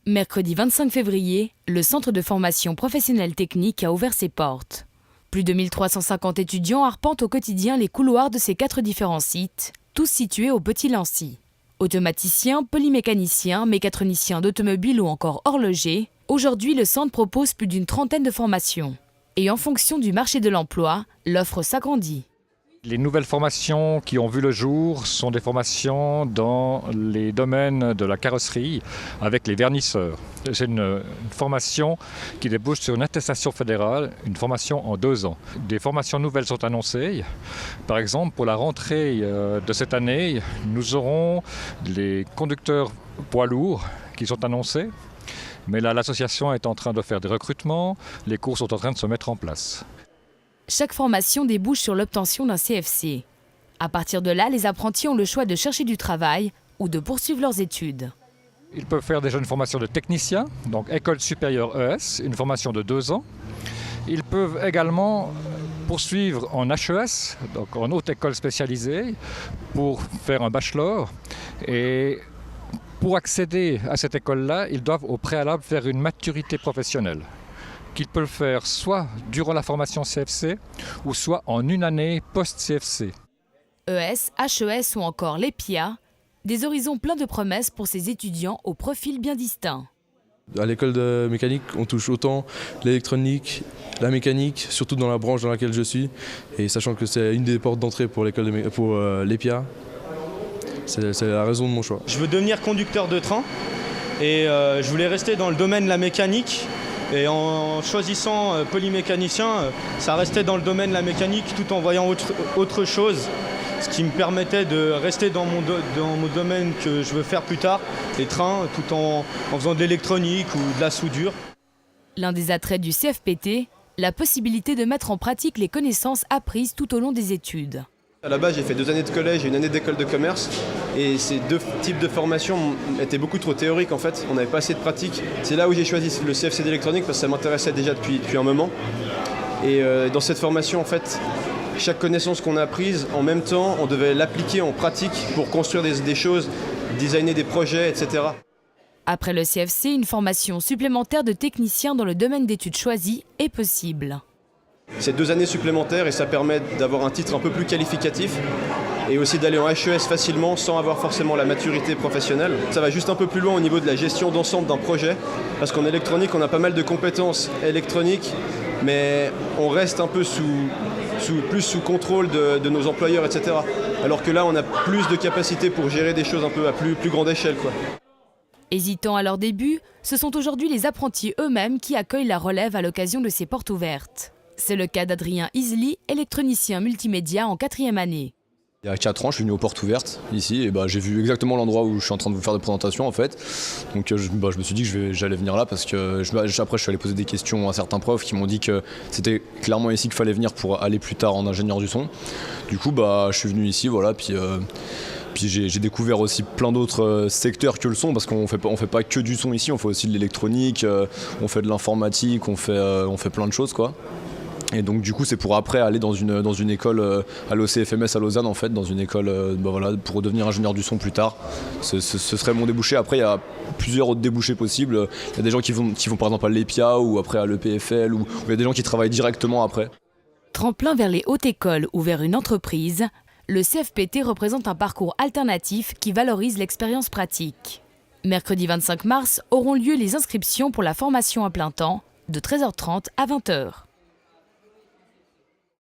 Mercredi 25 février, le centre de formation professionnelle technique a ouvert ses portes. Plus de 1350 étudiants arpentent au quotidien les couloirs de ces 4 différents sites, tous situés au Petit Lancy. Automaticiens, polymécaniciens, mécatroniciens d'automobile ou encore horlogers, aujourd'hui le centre propose plus d'une trentaine de formations. Et en fonction du marché de l'emploi, l'offre s'agrandit. Les nouvelles formations qui ont vu le jour sont des formations dans les domaines de la carrosserie avec les vernisseurs. C'est une formation qui débouche sur une attestation fédérale, une formation en 2 ans. Des formations nouvelles sont annoncées. Par exemple, pour la rentrée de cette année, nous aurons les conducteurs poids lourds qui sont annoncés. Mais là, l'association est en train de faire des recrutements, les cours sont en train de se mettre en place. Chaque formation débouche sur l'obtention d'un CFC. À partir de là, les apprentis ont le choix de chercher du travail ou de poursuivre leurs études. Ils peuvent faire déjà une formation de technicien, donc école supérieure ES, une formation de 2 ans. Ils peuvent également poursuivre en HES, donc en haute école spécialisée, pour faire un bachelor. Et pour accéder à cette école-là, ils doivent au préalable faire une maturité professionnelle, qu'ils peuvent faire soit durant la formation CFC ou soit en 1 année post-CFC. ES, HES ou encore l'EPIA, des horizons pleins de promesses pour ces étudiants au profil bien distinct. À l'école de mécanique, on touche autant l'électronique, la mécanique, surtout dans la branche dans laquelle je suis. Et sachant que c'est une des portes d'entrée pour l'EPIA, c'est la raison de mon choix. Je veux devenir conducteur de train et je voulais rester dans le domaine de la mécanique. Et en choisissant polymécanicien, ça restait dans le domaine de la mécanique tout en voyant autre chose. Ce qui me permettait de rester dans mon domaine que je veux faire plus tard, les trains, tout en faisant de l'électronique ou de la soudure. L'un des attraits du CFPT, la possibilité de mettre en pratique les connaissances apprises tout au long des études. À la base, j'ai fait 2 années de collège et 1 année d'école de commerce. Et ces 2 types de formations étaient beaucoup trop théoriques en fait. On n'avait pas assez de pratique. C'est là où j'ai choisi le CFC d'électronique parce que ça m'intéressait déjà depuis un moment. Et dans cette formation, en fait, chaque connaissance qu'on a apprise, en même temps, on devait l'appliquer en pratique pour construire des choses, designer des projets, etc. Après le CFC, une formation supplémentaire de technicien dans le domaine d'études choisi est possible. C'est 2 années supplémentaires et ça permet d'avoir un titre un peu plus qualificatif et aussi d'aller en HES facilement sans avoir forcément la maturité professionnelle. Ça va juste un peu plus loin au niveau de la gestion d'ensemble d'un projet parce qu'en électronique, on a pas mal de compétences électroniques mais on reste un peu plus sous contrôle de nos employeurs, etc. Alors que là, on a plus de capacité pour gérer des choses un peu à plus grande échelle, quoi. Hésitant à leur début, ce sont aujourd'hui les apprentis eux-mêmes qui accueillent la relève à l'occasion de ces portes ouvertes. C'est le cas d'Adrien Isli, électronicien multimédia en 4e année. Il y a 4 ans, je suis venu aux portes ouvertes ici et j'ai vu exactement l'endroit où je suis en train de vous faire des présentations en fait. Donc je me suis dit que j'allais venir là parce que après je suis allé poser des questions à certains profs qui m'ont dit que c'était clairement ici qu'il fallait venir pour aller plus tard en ingénieur du son. Du coup je suis venu ici, voilà, puis j'ai découvert aussi plein d'autres secteurs que le son parce qu'on fait pas que du son ici, on fait aussi de l'électronique, on fait de l'informatique, on fait plein de choses quoi. Et donc du coup c'est pour après aller dans une école à l'OCFMS à Lausanne en fait, dans une école pour devenir ingénieur du son plus tard. Ce serait mon débouché. Après il y a plusieurs autres débouchés possibles. Il y a des gens qui vont par exemple à l'EPIA ou après à l'EPFL ou il y a des gens qui travaillent directement après. Tremplin vers les hautes écoles ou vers une entreprise, le CFPT représente un parcours alternatif qui valorise l'expérience pratique. Mercredi 25 mars auront lieu les inscriptions pour la formation à plein temps de 13h30 à 20h.